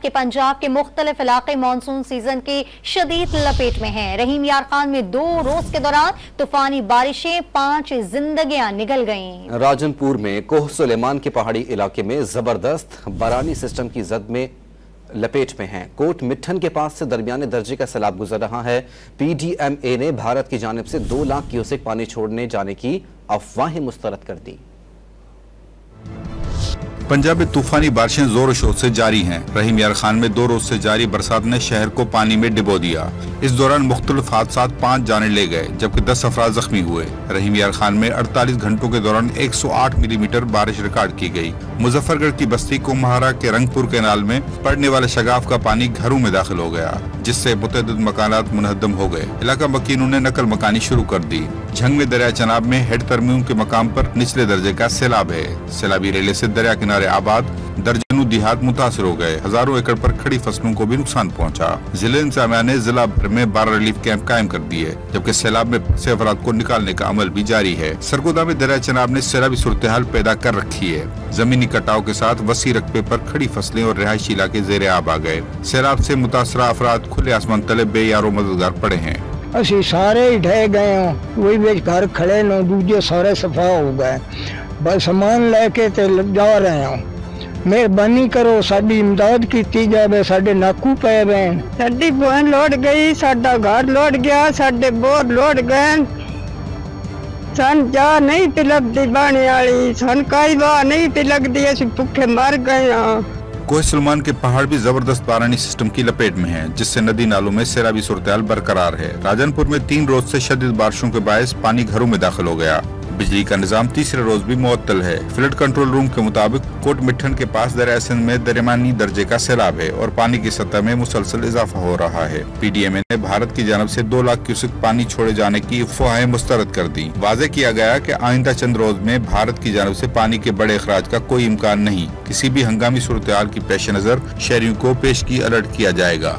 कि पंजाब के मुख्तलिफ इलाके मानसून सीजन की शदीद लपेट में हैं। रहीम यार खान में 2 रोज के दौरान तूफानी बारिशें, 5 जिंदगियां निगल गईं। राजनपुर में कोह सुलेमान के पहाड़ी इलाके में जबरदस्त बारानी सिस्टम की जद में लपेट में हैं। कोट मिट्ठन के पास से दरमियाने दर्जे का सैलाब गुजर रहा है। PDMA ने भारत की जानिब से 2 लाख क्यूसेक पानी छोड़ने जाने की अफवाहें मुस्तरद कर दी। पंजाब में तूफानी बारिशें जोर शोर से जारी हैं। रहीम यार खान में 2 रोज से जारी बरसात ने शहर को पानी में डिबो दिया। इस दौरान मुख्तलिफ हादसात 5 जाने ले गए, जबकि 10 अफराद जख्मी हुए। रहीम यार खान में 48 घंटों के दौरान 108 मिलीमीटर बारिश रिकॉर्ड की गई। मुजफ्फरगढ़ की बस्ती कुम्हारा के रंगपुर कैनाल में पड़ने वाले शगाफ का पानी घरों में दाखिल हो गया, जिससे मुतअद्दिद मकानात मुनहदम हो गए। इलाका मकीनों ने नकल मकानी शुरू कर दी। झंग में दरिया चनाब में हेड तरमीम के मकाम पर निचले दर्जे का सैलाब है। सैलाबी रेले से दरिया किनारे आबाद दर्जनों देहात मुतासर हो गए। हजारों एकड़ पर खड़ी फसलों को भी नुकसान पहुंचा। जिले इंतजामिया ने जिला भर में 12 रिलीफ कैंप कायम कर दिए, जबकि सैलाब में फंसे अफराद को निकालने का अमल भी जारी है। सरगोदा में दरिया चनाब ने सैलाबी सूरत हाल पैदा कर रखी है। जमीनी कटाव के साथ वसी रकबे पर खड़ी फसलें और रिहायशी इलाके जेर आब आ गए। सैलाब से मुतासरा अफराद खुले आसमान तले बेयारो मददगार पड़े हैं। असी सारे ही ढह गए हों, वही बेच घर खड़े न, दूजे सारे सफा हो गए। बस सामान लेके ते जा रहे हो। मेहरबानी करो, साडी इमदाद की जाए। साडे नाकू पे गए, साडी बहन लौट गई, साडा घर लौट गया, साडे बोर लौट गए। सन जा नहीं पे लगती बाने वाली, सन कई बार नहीं पे लगती, असि भुखे मर गए। कोह सुलेमान के पहाड़ भी जबरदस्त बारानी सिस्टम की लपेट में हैं, जिससे नदी नालों में सैलाबी सूरत-ए-हाल बरकरार है। राजनपुर में 3 रोज से शदीद बारिशों के बायस पानी घरों में दाखिल हो गया। बिजली का निजाम तीसरे रोज भी मुअत्तल है। फ्लड कंट्रोल रूम के मुताबिक कोट मिट्ठन के पास दरिया सिंध में दरमियानी दर्जे का सैलाब है और पानी की सतह में मुसलसल इजाफा हो रहा है। PDMA ने भारत की जानब से 2 लाख क्यूसेक पानी छोड़े जाने की अफवाहें मुस्तरद कर दी। वाज़ेह किया गया कि आइंदा चंद रोज में भारत की जानब से पानी के बड़े अखराज का कोई इम्कान नहीं। किसी भी हंगामी सूरत हाल की पेश नजर शहरियों को पेशगी अलर्ट किया जाएगा।